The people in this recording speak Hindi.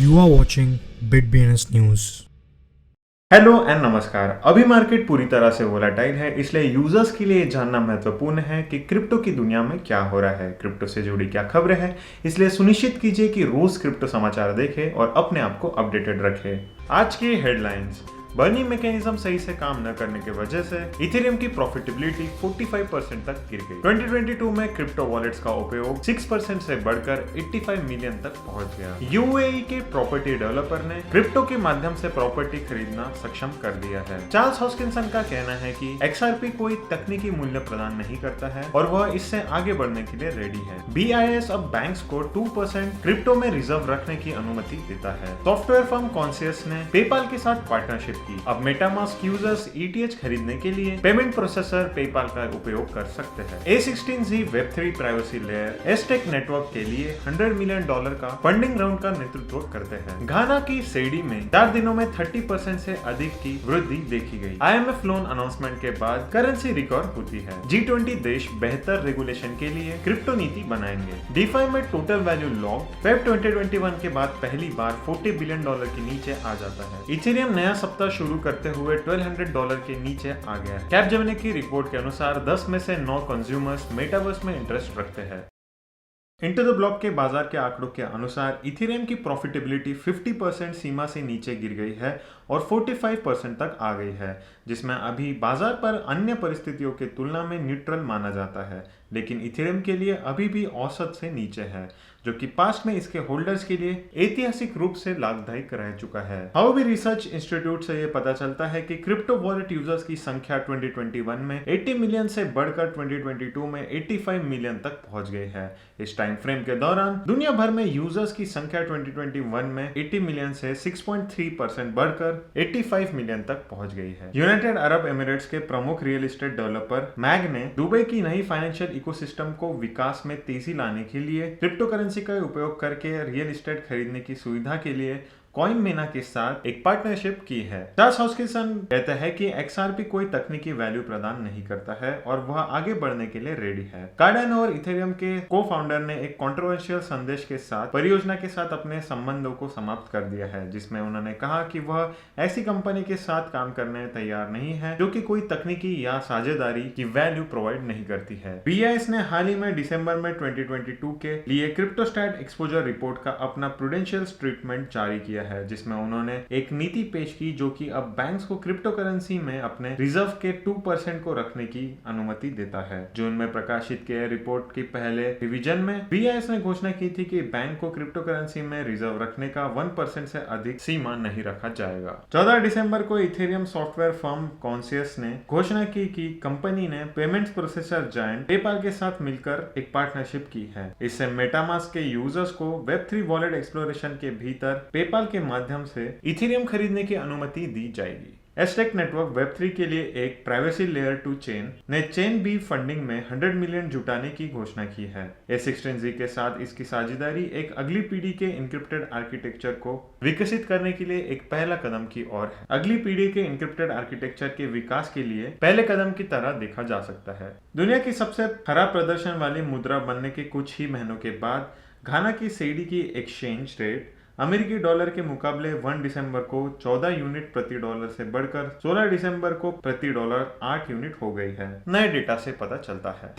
You are watching BitBNS News. Hello and नमस्कार। अभी मार्केट पूरी तरह से वोलेटाइल है, इसलिए यूजर्स के लिए जानना महत्वपूर्ण है कि क्रिप्टो की दुनिया में क्या हो रहा है, क्रिप्टो से जुड़ी क्या खबरें हैं। इसलिए सुनिश्चित कीजिए कि रोज क्रिप्टो समाचार देखें और अपने आप को अपडेटेड रखें। आज की हेडलाइंस। बर्निंग मैकेनिज्म सही से काम न करने की वजह से इथेरियम की प्रॉफिटेबिलिटी 45% तक गिर गई। 2022 में क्रिप्टो वॉलेट्स का उपयोग 6% से बढ़कर 85 मिलियन तक पहुंच गया। यूएई के प्रॉपर्टी डेवलपर ने क्रिप्टो के माध्यम से प्रॉपर्टी खरीदना सक्षम कर दिया है। चार्ल्स हॉस्किंसन का कहना है कि XRP कोई तकनीकी मूल्य प्रदान नहीं करता है और वह इससे आगे बढ़ने के लिए रेडी है। BIS अब बैंक्स को 2% क्रिप्टो में रिजर्व रखने की अनुमति देता है। सॉफ्टवेयर फर्म कॉन्सियस ने पेपाल के साथ पार्टनरशिप की। अब मेटामास्क यूजर्स ETH खरीदने के लिए पेमेंट प्रोसेसर पेपाल का उपयोग कर सकते हैं। A16Z Web3 privacy layer asterisk network के लिए $100 मिलियन का फंडिंग राउंड का नेतृत्व करते हैं। घाना की सेडी में 4 दिनों में 30% से अधिक की वृद्धि देखी गई। IMF लोन अनाउंसमेंट के बाद करेंसी रिकॉर्ड होती है। G20 देश बेहतर रेगुलेशन के लिए क्रिप्टो नीति बनाएंगे। DeFi में टोटल वैल्यू लॉक्ड फेब 2021 के बाद पहली बार $40 बिलियन के नीचे आ जाता है। इथेरियम नया सप्ताह शुरू करते हुए $1200 के नीचे आ गया। कैपजेमिनी की रिपोर्ट के अनुसार 10 में से 9 कंज्यूमर्स मेटावर्स में इंटरेस्ट रखते हैं। इंटू द ब्लॉक के बाजार के आंकड़ों के अनुसार इथेरियम की प्रॉफिटेबिलिटी 50% सीमा से नीचे गिर गई है और 45% तक आ गई है, जिसमें अभी बाजार पर अन्य परिस्थितियों के तुलना में न्यूट्रल माना जाता है, लेकिन इथेरियम के लिए अभी भी औसत से नीचे है, जो कि पास्ट में इसके होल्डर्स के लिए ऐतिहासिक रूप से लाभदायक रह चुका है। हाउबी रिसर्च इंस्टीट्यूट से यह पता चलता है कि क्रिप्टो वॉलेट यूजर्स की संख्या 2021 में 80 मिलियन से बढ़कर 2022 में 85 मिलियन तक पहुंच गई है। इस टाइम फ्रेम के दौरान दुनिया भर में यूजर्स की संख्या 2021 में 80 मिलियन से 6.3% बढ़कर 85 मिलियन तक पहुंच गई है। यूनाइटेड अरब एमिरेट्स के प्रमुख रियल एस्टेट डेवलपर मैग ने दुबई की नई फाइनेंशियल इकोसिस्टम को विकास में तेजी लाने के लिए क्रिप्टो करेंसी का उपयोग करके रियल एस्टेट खरीदने की सुविधा के लिए कॉइन मीना के साथ एक पार्टनरशिप की है। चार्ल्स हॉस्किंसन कहता है कि XRP कोई तकनीकी वैल्यू प्रदान नहीं करता है और वह आगे बढ़ने के लिए रेडी है। कार्डानो और इथेरियम के को-फाउंडर ने एक कंट्रोवर्शियल संदेश के साथ परियोजना के साथ अपने संबंधों को समाप्त कर दिया है, जिसमें उन्होंने कहा कि वह ऐसी कंपनी के साथ काम करने तैयार नहीं है जो कि कोई तकनीकी या साझेदारी की वैल्यू प्रोवाइड नहीं करती है। BIS ने हाल ही में दिसंबर में 2022 के लिए क्रिप्टोस्टैट एक्सपोजर रिपोर्ट का अपना प्रूडेंशियल ट्रीटमेंट जारी किया है, जिसमें उन्होंने एक नीति पेश की जो कि अब बैंक्स को क्रिप्टो करेंसी में अपने रिजर्व के 2% को रखने की अनुमति देता है। जून में प्रकाशित किए रिपोर्ट के पहले रिवीजन में BIS ने घोषणा की थी कि बैंक को क्रिप्टो करेंसी में रिजर्व रखने का 1% से अधिक सीमा नहीं रखा जाएगा। 14 दिसंबर को इथेरियम सॉफ्टवेयर फर्म कॉन्सियस ने घोषणा की कि कंपनी ने पेमेंट्स प्रोसेसर जायंट पेपाल के साथ मिलकर एक पार्टनरशिप की है। इससे मेटामास्क के यूजर्स को Web3 वॉलेट एक्सप्लोरेशन के भीतर पेपाल के माध्यम से इथेरियम खरीदने की अनुमति दी जाएगी। एस्टेक नेटवर्क Web3 के लिए एक प्राइवेसी लेयर 2 चेन ने चेन बी फंडिंग में 100 मिलियन जुटाने की घोषणा की है। A16Z के साथ इसकी साझेदारी एक अगली पीढ़ी के इंक्रिप्टेड आर्किटेक्चर को विकसित करने के लिए एक पहला कदम की ओर है। अगली पीढ़ी के इंक्रिप्टेड आर्किटेक्चर के विकास के लिए पहले कदम की तरह देखा जा सकता है। दुनिया की सबसे खराब प्रदर्शन वाली मुद्रा बनने के कुछ ही महीनों के बाद घाना की सेडी की एक्सचेंज रेट अमेरिकी डॉलर के मुकाबले 1 दिसंबर को 14 यूनिट प्रति डॉलर से बढ़कर 16 दिसंबर को प्रति डॉलर 8 यूनिट हो गई है, नए डेटा से पता चलता है।